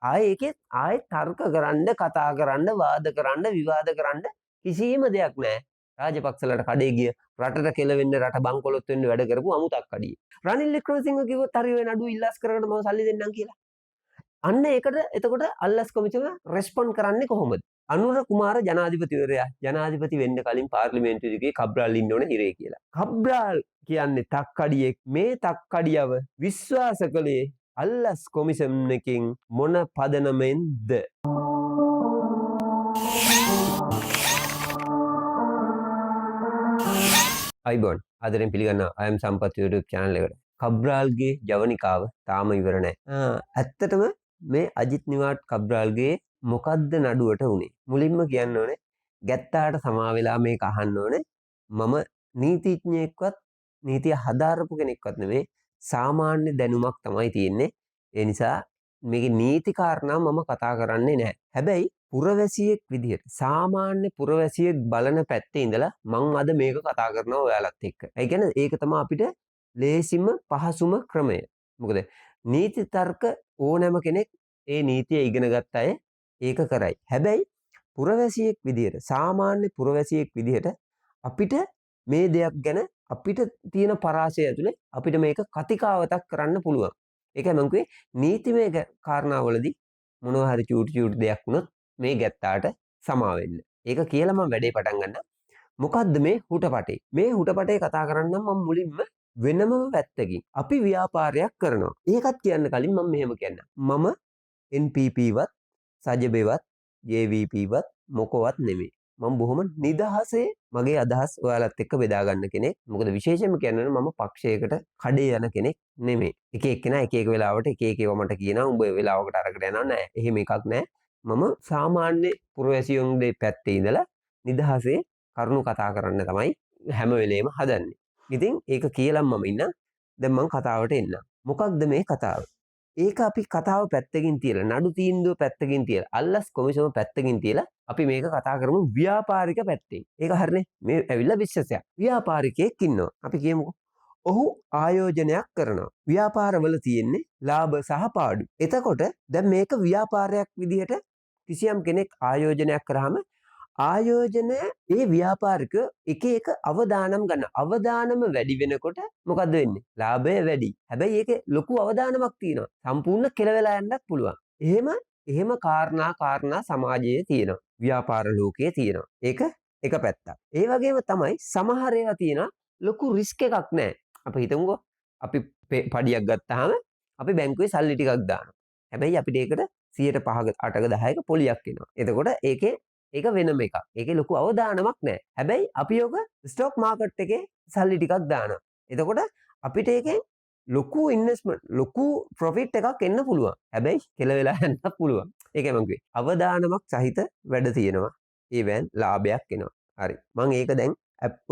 ආයේ ඒකෙත් ආයේ තර්ක කරන්න, කතා කරන්න, වාද කරන්න, විවාද කරන්න කිසිම දෙයක් නැහැ. රාජපක්ෂලට කඩේ ගිය රටට කෙලවෙන්න රට බංකොලොත් වෙන්න වැඩ කරපු අමුතක් කඩිය. රනිල් වික්‍රමසිංහ කිව්වොත් හරි ඔය නඩුව ඉල්ලාස් කරගෙන මම සල්ලි දෙන්නම් කියලා. අන්න ඒකට එතකොට අල්ලස් කොමිසම රෙස්පොන්ඩ් කරන්නේ කොහොමද? අනුර කුමාර ජනාධිපතිවරයා ජනාධිපති වෙන්න කලින් පාර්ලිමේන්තුවේ කිව්වේ කබ්‍රාල් ඉන්න ඕනේ හිරේ කියලා. කබ්‍රාල් කියන්නේ තක්කඩියෙක්. මේ තක්කඩියව විශ්වාස කළේ අල්ලස් කොමිසම් එකකින් මොන පදනමෙන්ද? අයිබෝන් ආදරෙන් පිළිගන්නවා I am සම්පත් YouTube channel එකට. කබ්‍රාල්ගේ ජවනිකාව තාම ඉවර නැහැ. ඇත්තටම මේ අජිත් නිවාඩ් කබ්‍රාල්ගේ මොකද්ද නඩුවට උනේ? මුලින්ම කියන්න ඕනේ ගැත්තාට සමා වෙලා මේක අහන්න ඕනේ. මම නීතිඥයෙක්වත් නීතිය හදාරපු කෙනෙක්වත් නෙමෙයි. සාමාන්‍ය දැනුමක් තමයි තියෙන්නේ. ඒ නිසා මේකේ නීති කාරණා මම කතා කරන්නේ නැහැ. හැබැයි පුරවැසියෙක් විදිහට සාමාන්‍ය පුරවැසියෙක් බලන පැත්තේ ඉඳලා මම අද මේක කතා කරනවා ඔයාලත් එක්ක. ඒ කියන්නේ ඒක තමයි අපිට ලේසිම පහසුම ක්‍රමය. මොකද නීති තර්ක ඕනෑම කෙනෙක් ඒ නීතිය ඉගෙන ගත්ත අය ඒක කරයි. හැබැයි පුරවැසියෙක් විදිහට සාමාන්‍ය පුරවැසියෙක් විදිහට අපිට මේ දෙයක් ගැන අපිට තියෙන පරාසය ඇතුලේ අපිට මේක කතිකාවතක් කරන්න පුළුවන්. ඒකයි මම කිව්වේ නීතිමය කාරණාවලදී මොනවා හරි චූටි දෙයක් වුණොත් මේ ගැත්තාට සමා වෙන්න. ඒක කියලා මම වැඩේ පටන් ගන්නවා. මොකද්ද මේ හුටපටේ? මේ හුටපටේ කතා කරන්නම් මම මුලින්ම වෙනම පැත්තකින්. අපි ව්‍යාපාරයක් කරනවා. ඒකත් කියන්න කලින් මම මෙහෙම කියන්නම්. මම NPP වත්, සජබෙවත්, JVP වත් මොකවත් නෙමෙයි. මම බොහොම නිදහසේ මගේ අදහස් ඔයාලත් එක්ක බෙදා ගන්න කෙනෙක්. මොකද විශේෂයෙන්ම කියන්නේ මම පක්ෂයකට කඩේ යන කෙනෙක් නෙමෙයි. එක එක්කෙනා එක එක වෙලාවට එක එක ඒවා මට කියනවා උඹ ඒ වෙලාවකට අරකට යනවා නෑ. එහෙම එකක් නෑ. මම සාමාන්‍ය පුරවැසියන්ගේ පැත්තේ ඉඳලා නිදහසේ කරුණු කතා කරන්න තමයි හැම වෙලේම හදන්නේ. ඉතින් ඒක කියලා මම ඉන්න. දැන් මම කතාවට එන්න. මොකක්ද මේ කතාව? ඒක අපි කතාව පැත්තකින් තියලා නඩු තීන්දුව පැත්තකින් තියලා අල්ලස් කොමිසම පැත්තකින් තියලා අපි මේක කතා කරමු ව්‍යාපාරික පැත්තෙන්. ඒක හරිනේ. මේ ඇවිල්ලා විශ්වාසයක්. ව්‍යාපාරිකයෙක් ඉන්නවා. අපි කියමුකෝ. ඔහු ආයෝජනයක් කරනවා. ව්‍යාපාරවල තියෙන්නේ ලාභ සහ පාඩු. එතකොට දැන් මේක ව්‍යාපාරයක් විදිහට කිසියම් කෙනෙක් ආයෝජනයක් කරාම ආයෝජනය ඒ ව්‍යාපාරික එක අවදානම් ගන්න. අවදානම වැඩි වෙනකොට මොකද්ද වෙන්නේ? ලාභය වැඩි. හැබැයි ඒකේ ලොකු අවදානමක් තියෙනවා. සම්පූර්ණ කෙලවෙලා යන්නත් පුළුවන්. එහෙම කාරණා සමාජයේ තියෙනවා. ව්‍යාපාර ලෝකයේ තියෙනවා. ඒක එක පැත්තක්. ඒ වගේම තමයි සමහර ඒවා තියෙනවා ලොකු රිස්ක් එකක් නැහැ. අපි හිතමුකෝ අපි පඩියක් ගත්තාම අපි බැංකුවේ සල්ලි ටිකක් දානවා. හැබැයි අපිට ඒකට 105ක 8ක 10ක පොලියක් එනවා. එතකොට ඒක වෙනම එකක්. ඒකේ ලොකු අවදානමක් නැහැ. හැබැයි අපි ඔක ස්ටොක් මාකට් එකේ සල්ලි ටිකක් දානවා. එතකොට අපිට ඒකෙන් ලොකු ඉන්වෙස්ට්මන්ට් ලොකු ප්‍රොෆිට් එකක් එන්න පුළුවන්. හැබැයි කෙල වෙලා යන්නත් පුළුවන්. ඒකයි මම කිව්වේ. අවදානමක් සහිත වැඩ තියෙනවා. ඒවෙන් ලාභයක් එනවා. හරි. මම ඒක දැන්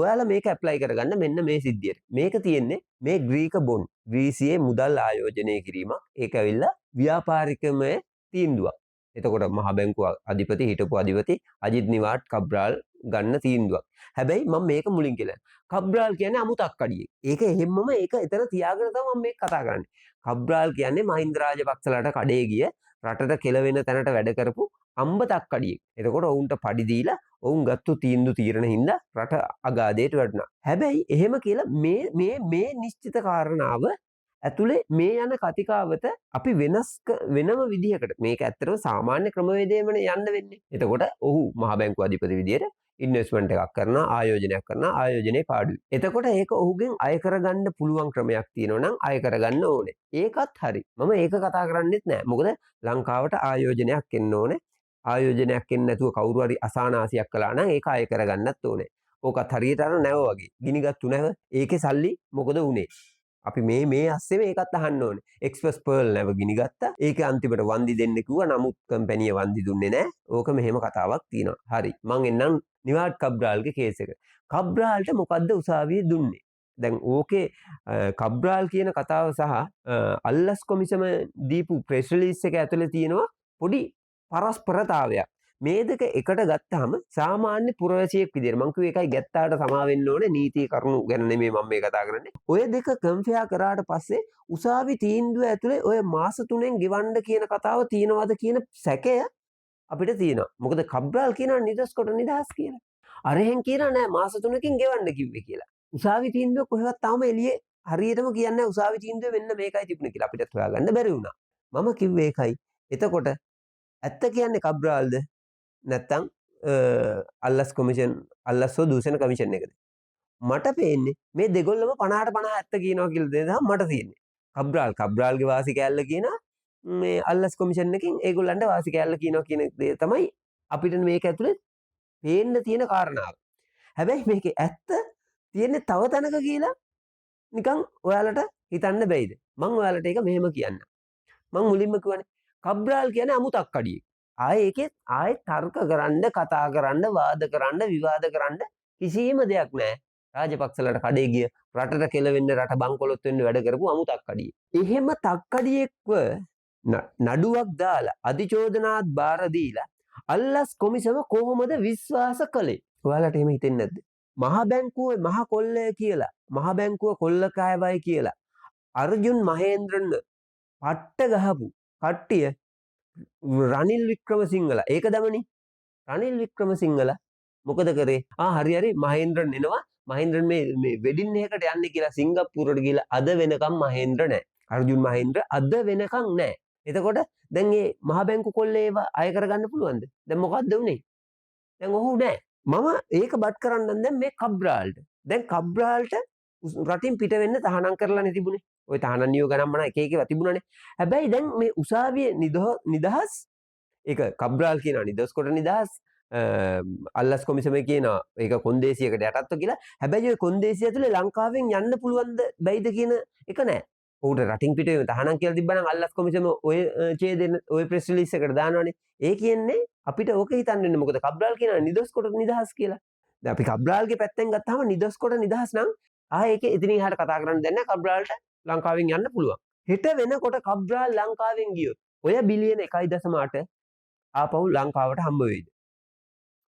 ඔයාලා මේක ඇප්ලයි කරගන්න මෙන්න මේ සිද්ධියට. මේක තියෙන්නේ මේ ග්‍රීක බොන්ඩ්. ග්‍රීසියේ මුදල් ආයෝජනය කිරීමක්. ඒක ඇවිල්ලා ව්‍යාපාරිකමය තීන්දුවක්. එතකොට මහ බැංකුව අධිපති හිටපු අධිපති අජිත් නිවාඩ් කබ්‍රාල් ගන්න තීන්දුවක්. හැබැයි මම මේක මුලින් කියලා. කබ්‍රාල් කියන්නේ අමුතක් කඩියෙක්. ඒක එහෙම්මම ඒක එතන තියාගෙන තමයි මම මේක කතා කරන්නේ. කබ්‍රාල් කියන්නේ මහින්ද රාජපක්ෂලාට කඩේ ගිය රටට කෙලවෙන තැනට වැඩ කරපු අම්බතක් කඩියෙක්. එතකොට ඔවුන්ට පඩි දීලා ඔවුන් ගත්තු තීන්දුව හින්දා රට අගාධයට වැටුණා. හැබැයි එහෙම කියලා මේ නිශ්චිත කාරණාව ඇතුලේ මේ යන කතිකාවත අපි වෙනම විදිහකට මේක ඇත්තටම සාමාන්‍ය ක්‍රමවේදයෙන්මනේ යන්න වෙන්නේ. එතකොට ඔහු මහ බැංකුව අධිපති විදියට ඉන්වෙස්ට්මන්ට් එකක් කරනවා ආයෝජනයක් කරනවා ආයෝජනයේ පාඩුයි. එතකොට ඒක ඔහුගෙන් අය කරගන්න පුළුවන් ක්‍රමයක් තියෙනවා නම් අය කරගන්න ඕනේ. ඒකත් හරි. මම ඒක කතා කරන්නෙත් නෑ. මොකද ලංකාවට ආයෝජනයක් එන්න ඕනේ. ආයෝජනයක් එන්න නැතුව කවුරු හරි අසානාසියක් කළා නම් ඒක අය කරගන්නත් ඕනේ. ඕකත් හරියට අර නැව වගේ. ගිනිගත්තු නැව. ඒකේ සල්ලි මොකද උනේ? අපි මේ අස්සෙම ඒකත් අහන්න ඕනේ. එක්ස්ප්‍රස් පර්ල් නැව ගිනි ගත්තා. ඒක අන්තිමට වන්දි දෙන්න කිව්වා. නමුත් කම්පැනි වන්දි දුන්නේ නැහැ. ඕක මෙහෙම කතාවක් තියෙනවා. හරි. මං එන්නම් නිවාඩ් කබ්‍රාල්ගේ කේස් එක. කබ්‍රාල්ට මොකද්ද උසාවියේ දුන්නේ? දැන් ඕකේ කබ්‍රාල් කියන කතාව සහ අල්ලස් කොමිසම දීපු ප්‍රෙස් රිලීස් එක ඇතුලේ තියෙනවා පොඩි පරස්පරතාවයක්. මේ දෙක එකට ගත්තාම සාමාන්‍ය පුරවැසියෙක් විදියට මං කිව්වේ ඒකයි ගැත්තාට සමා වෙන්න ඕනේ නීති කරුණු ගැන නෙමෙයි මම මේ කතා කරන්නේ. ඔය දෙක කම්පෙයා කරාට පස්සේ උසාවි තීන්දුව ඇතුලේ ඔය මාස 3න් ගෙවන්න කියන කතාව තියනවාද කියන සැකය අපිට තියෙනවා. මොකද කබ්‍රාල් කියනවා නිදහස් කොට නිදහස් කියලා. අරහෙන් කියනවා නෑ මාස 3කින් ගෙවන්න කිව්වේ කියලා. උසාවි තීන්දුව කොහෙවත් තාම එළියේ හරියටම කියන්නේ උසාවි තීන්දුව වෙන්න මේකයි තිබුණේ කියලා අපිට හොයාගන්න බැරි වුණා. මම කිව්වේ ඒකයි. එතකොට ඇත්ත කියන්නේ කබ්‍රාල්ද නැත්තම් අල්ලස් කොමිෂන් අල්ලස්ව දූෂණ කමිෂන් එකද? මට පේන්නේ මේ දෙගොල්ලම 50ට 50 ඇත්ත කියනවා කියලා දෙන තමයි මට තියෙන්නේ. කබ්‍රාල්ගේ වාසි කෑල්ල කියනවා මේ අල්ලස් කොමිෂන් එකෙන් ඒගොල්ලන්ට වාසි කෑල්ල කියනවා කියන දේ තමයි අපිට මේක ඇතුලේ පේන්න තියෙන කාරණාව. හැබැයි මේකේ ඇත්ත තියෙන්නේ තව තැනක කියලා නිකන් ඔයාලට හිතන්න බැයිද? මම ඔයාලට ඒක මෙහෙම කියන්නම්. මම මුලින්ම කිව්වනේ කබ්‍රාල් කියන්නේ අමුතක් කඩියෙක්. ආයේ තර්ක කරන්න, කතා කරන්න, වාද කරන්න, විවාද කරන්න කිසිම දෙයක් නැහැ. රාජපක්ෂලට කඩේ ගිය රටට කෙලවෙන්න රට බංකොලොත් වෙන්න වැඩ කරපු අමුතක් කඩියෙක්. එහෙම තක්කඩියෙක්ව නඩුවක් දාලා අධිචෝදනාත් බාර දීලා අල්ලස් කොමිසම කොහොමද විශ්වාස කළේ? ඔයාලට එහෙම හිතෙන්නේ නැද්ද? මහ බැංකුවේ මහ කොල්ලය කියලා, මහ බැංකුව කොල්ලකායවයි කියලා අර්ජුන් මහේන්ද්‍රන් පට්ට ගහපු කට්ටිය රනිල් වික්‍රමසිංහලා ඒක දමනි. රනිල් වික්‍රමසිංහලා මොකද කරේ? හරි මහේන්ද්‍රන් එනවා. මහේන්ද්‍රන් මේ වෙඩින් එකකට යන්නේ කියලා සිංගප්පූරුවට ගිහලා අද වෙනකම් මහේන්ද්‍ර නැහැ. අර්ජුන් මහේන්ද්‍ර අද වෙනකම් නැහැ. එතකොට දැන් මේ මහ බැංකු කොල්ලේ ඒවා අය කරගන්න පුළුවන්ද? දැන් මොකද්ද උනේ? දැන් ඔහු නැහැ. මම ඒක බට් කරන්නම් දැන් මේ කබ්‍රාල්ට. දැන් කබ්‍රාල්ට රටින් පිට වෙන්න තහනම් කරලානේ තිබුණේ. ওই තහනම් නියෝග නම් මන එක එකව තිබුණානේ. හැබැයි දැන් මේ උසාවියේ නිදහස් ඒක කබ්‍රාල් කියනවා නිදහස් කොට නිදහස් අල්ලස් කොමිසමේ කියනවා ඒක කොන්දේසියකට යටත්ව කියලා. හැබැයි ওই කොන්දේසිය ඇතුලේ ලංකාවෙන් යන්න පුළුවන්ද බැයිද කියන එක නෑ. උඩ රටින් පිට වෙන තහනම් කියලා තිබ්බනම් අල්ලස් කොමිසම ඔය ඡේදෙන ඔය ප්‍රෙස් රිලීස් එකට දානවනේ. ඒ කියන්නේ අපිට ඕක හිතන්න වෙන්නේ මොකද කබ්‍රාල් කියනවා නිදහස් කොට නිදහස් කියලා. දැන් අපි කබ්‍රාල්ගේ පැත්තෙන් ගත්තාම නිදහස් කොට නිදහස් නම් ඒකේ ඉතින් එහාට කතා කරන්න දෙන්නේ නැහැ කබ්‍රාල්ට ලංකාවෙන් යන්න පුළුවන්. හෙට වෙනකොට කබ්‍රාල් ලංකාවෙන් ගියොත් ඔය බිලියන 1.8 ආපහු ලංකාවට හම්බ වෙයිද?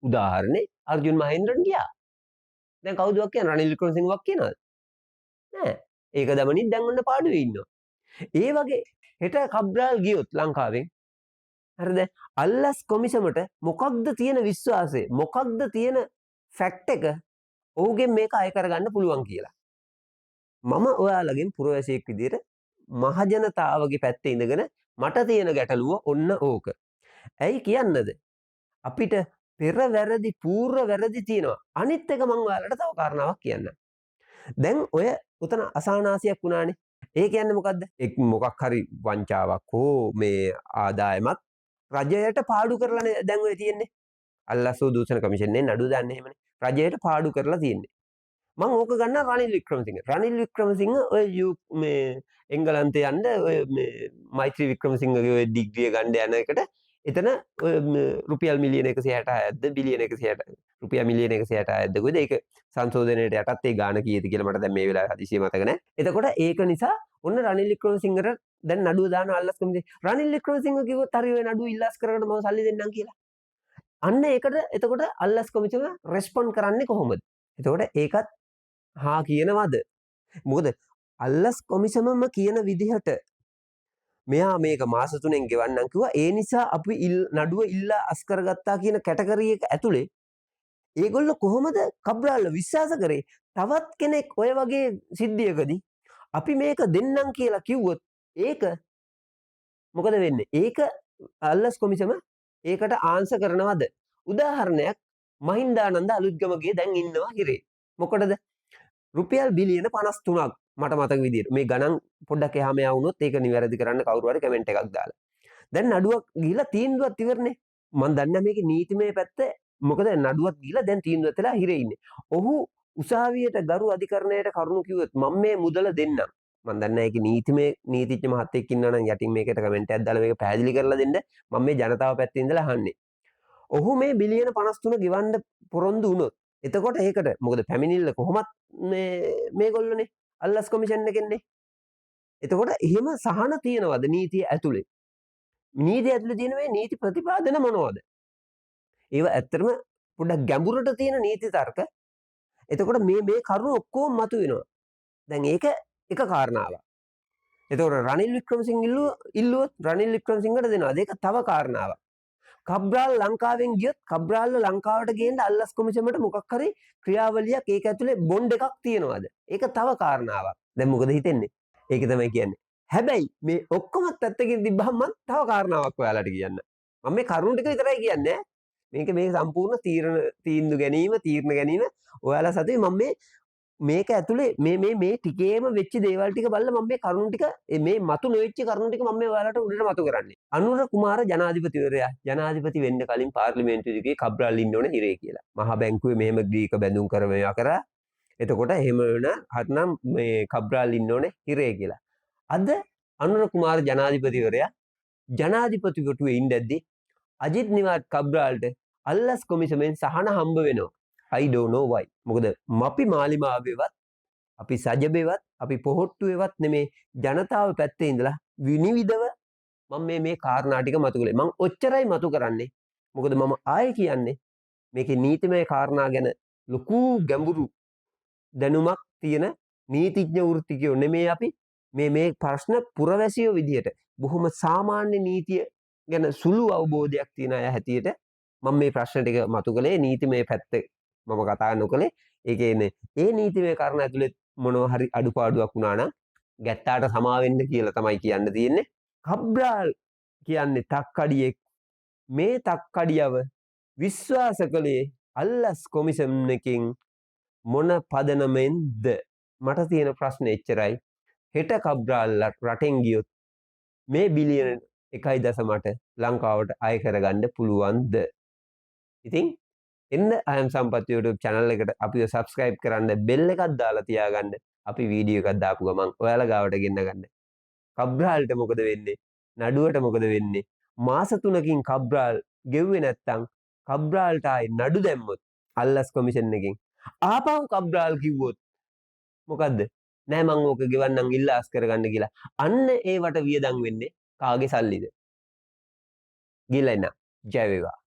උදාහරණේ අර්ජුන් මහේන්ද්‍රන් ගියා. දැන් කවුද වක් කියන්නේ? රනිල් වික්‍රමසිංහ වක් කියනවාද? නෑ. ඒක දමනින් දැන් ඔන්න පාඩුවේ ඉන්නවා. ඒ වගේ හෙට කබ්‍රාල් ගියොත් ලංකාවෙන් හරිද? අල්ලස් කොමිසමට මොකක්ද තියෙන විශ්වාසය? මොකක්ද තියෙන ෆැක්ට් එක? ඔහුගෙන් මේක අය කරගන්න පුළුවන් කියලා. මම ඔයාලගෙන් පුරවැසියෙක් විදිහට මහජනතාවගේ පැත්තේ ඉඳගෙන මට තියෙන ගැටලුව ඔන්න ඕක. ඇයි කියන්නද? අපිට පෙර වැරදි පූර්ව වැරදි තියෙනවා. අනිත් එක මම ඔයාලට තව කාරණාවක් කියන්නම්. දැන් ඔය උතන අසානාසියක් වුණානේ. ඒ කියන්නේ මොකද්ද? මොකක් හරි වංචාවක් හෝ මේ ආදායමක් රජයට පාඩු කරලානේ දැන් ඔය තියෙන්නේ. අල්ලස්ව දූෂණ කමිෂන් එකේ නඩු දාන්නේ එහෙමනේ. රජයට පාඩු කරලා තියෙන්නේ. මම ඕක ගන්න රනිල් වික්‍රමසිංහ. රනිල් වික්‍රමසිංහ ඔය මේ එංගලන්තේ යන්න ඔය මේ මෛත්‍රී වික්‍රමසිංහගේ ඔය ඩිග්‍රිය ගන්න යන එකට එතන රුපියල් මිලියන 166ක්ද බිලියන 160 රුපියල් මිලියන 166ක්ද කොයිද ඒක සංශෝධනයට යටත් ඒ ගාණ කීයද කියලා මට දැන් මේ වෙලාවේ හදිසියෙ මතක නැහැ. එතකොට ඒක නිසා ඔන්න රනිල් වික්‍රමසිංහට දැන් නඩුව දාන අල්ලස් කොමිසම රනිල් වික්‍රමසිංහ කිව්වොත් හරි ඔය නඩුව ඉල්ලාස් කරගෙන මම සල්ලි දෙන්නම් කියලා. අන්න ඒකට එතකොට අල්ලස් කොමිසම රෙස්පොන්ඩ් කරන්නේ කොහොමද? එතකොට ඒකත් කියනවාද? මොකද අල්ලස් කොමිසමම කියන විදිහට මෙයා මේක මාස 3න් ගෙවන්නම් කිව්වා. ඒ නිසා අපි නඩුව ඉල්ලා අස් කරගත්තා කියන කැටගරි එක ඇතුලේ ඒගොල්ලෝ කොහොමද කබ්‍රාල්ව විශ්වාස කරේ? තවත් කෙනෙක් ඔය වගේ සිද්ධියකදී අපි මේක දෙන්නම් කියලා කිව්වොත් ඒක මොකද වෙන්නේ? ඒක අල්ලස් කොමිසම ඒකට ආන්සර් කරනවද? උදාහරණයක් මහින්දානන්ද අලුත්ගමගේ දැන් ඉන්නවා හිරේ. මොකටද? රුපියල් බිලියන 53ක් මට මතක විදියට. මේ ගණන් පොඩ්ඩක් එහා මෙහා වුණොත් ඒක නිවැරදි කරන්න කවුරු හරි කමෙන්ට් එකක් දාලා. දැන් නඩුවක් ගිහිලා තීන්දුවක් ඉවරනේ. මම දන්නේ මේකේ නීතිමය පැත්ත මොකද නඩුවක් ගිහිලා දැන් තීන්දුවක් වෙලා හිරේ ඉන්නේ. ඔහු උසාවියට ගරු අධිකරණයට කරුණු කිව්වොත් මම මේ මුදල දෙන්නම්. මම දන්නේ ඒකේ නීතිමය නීතිඥ මහත්තයෙක් ඉන්නවා නම් යටින් මේකට කමෙන්ට් එකක් දාලා මේක පැහැදිලි කරලා දෙන්න. මම මේ ජනතාව පැත්තේ ඉඳලා අහන්නේ. ඔහු මේ බිලියන 53 ගෙවන්න පොරොන්දු වුණොත් එතකොට ඒකට මොකද පැමිණිල්ල කොහොමත් මේගොල්ලෝනේ අල්ලස් කොමිෂන් එකෙන්නේ. එතකොට එහෙම සහන තියනවද නීතිය ඇතුලේ? නීතිය ඇතුලේ තියෙන මේ නීති ප්‍රතිපාදන මොනවද? ඒව ඇත්තටම පොඩ්ඩක් ගැඹුරට තියෙන නීති තර්ක. එතකොට මේ කරුණු ඔක්කොම මතුවෙනවා. දැන් ඒක එක කාරණාවක්. එතකොට රනිල් වික්‍රමසිංහ ඉල්ලුවොත් රනිල් වික්‍රමසිංහට දෙනවා. ඒක තව කාරණාවක්. කබ්‍රාල් ලංකාවෙන් ගියොත් කබ්‍රාල්ව ලංකාවට ගේන්න අල්ලස් කොමිසමට මොකක් හරි ක්‍රියාවලියක් ඒක ඇතුලේ බොන්ඩ් එකක් තියනවාද? ඒක තව කාරණාවක්. දැන් මොකද හිතෙන්නේ? ඒක තමයි කියන්නේ. හැබැයි මේ ඔක්කොමත් පැත්තකින් තිබ්බහම මම තව කාරණාවක් ඔයාලට කියන්න. මම මේ කරුණු ටික විතරයි කියන්නේ. මේ සම්පූර්ණ තීන්දුව ගැනීම ඔයාලා සතුයි. මම මේක ඇතුලේ මේ ටිකේම වෙච්ච දේවල් ටික බලලා මම මේ කරුණු ටික මේ මතු නොවෙච්ච කරුණු ටික මම මේ ඔයාලට උඩට මතු කරන්නේ. අනුර කුමාර ජනාධිපතිවරයා ජනාධිපති වෙන්න කලින් පාර්ලිමේන්තුවේ ගියේ කබ්‍රාල් ඉන්න ඕනේ හිරේ කියලා. මහා බැංකුවේ මෙහෙම ග්‍රීක බැඳුම් කරවයා කරා. එතකොට එහෙම වෙන හත්නම් මේ කබ්‍රාල් ඉන්න ඕනේ හිරේ කියලා. අද අනුර කුමාර ජනාධිපතිවරයා ජනාධිපතිවටුවේ ඉඳද්දි අජිත් නිවාඩ් කබ්‍රාල්ට අල්ලස් කොමිසමෙන් සහන හම්බ වෙනවා. I don't know why. මොකද අපි මාලිමාවේවත් අපි සජබේවත් අපි පොහොට්ටුවේවත් නෙමේ ජනතාව පැත්තේ ඉඳලා විනිවිදව මම මේ කාරණා ටික මතු කළේ. මම ඔච්චරයි මතු කරන්නේ. මොකද මම ආයේ කියන්නේ මේකේ නීතිමය කාරණා ගැන ලොකු ගැඹුරු දැනුමක් තියෙන නීතිඥ වෘත්තිකයෝ නෙමේ අපි. මේ ප්‍රශ්න පුරවැසියෝ විදියට බොහොම සාමාන්‍ය නීතිය ගැන සුළු අවබෝධයක් තියෙන අය හැටියට මම මේ ප්‍රශ්න ටික මතු කළේ. නීතිමය පැත්ත මම කතා නොකළේ. ඒ කියන්නේ ඒ නීතිමය කාරණා ඇතුළේ මොනවා හරි අඩුපාඩුවක් වුණා නම් ගැත්තාට සමා වෙන්න කියලා තමයි කියන්න තියෙන්නේ. කබ්‍රාල් කියන්නේ තක්කඩියෙක්. මේ තක්කඩියව විශ්වාස කළේ අල්ලස් කොමිසම් එකකින් මොන පදනමෙන්ද? මට තියෙන ප්‍රශ්නේ එච්චරයි. හෙට කබ්‍රාල් රටෙන් ගියොත් මේ බිලියන 1.8 ලංකාවට අය කරගන්න පුළුවන්ද? ඉතින් එන්න අයම් සම්පත් YouTube channel එකට අපිව subscribe කරන්න, bell එකක් දාලා තියාගන්න. අපි වීඩියෝ එකක් දාපු ගමන් ඔයාලා ගාවට ගෙන්න ගන්න. කබ්‍රාල්ට මොකද වෙන්නේ? නඩුවට මොකද වෙන්නේ? මාස 3කින් කබ්‍රාල් ගෙව්වේ නැත්තම් කබ්‍රාල්ට ආයි නඩු දැම්මොත් අල්ලස් කොමිෂන් එකෙන් ආපහු කබ්‍රාල් කිව්වොත් මොකද්ද? නෑ මං ඕක ගෙවන්නම් ඉල්ලාස් කරගන්න කියලා. අන්න ඒවට වියදම් වෙන්නේ කාගේ සල්ලිද? ගිහලා එන්න. ජය වේවා.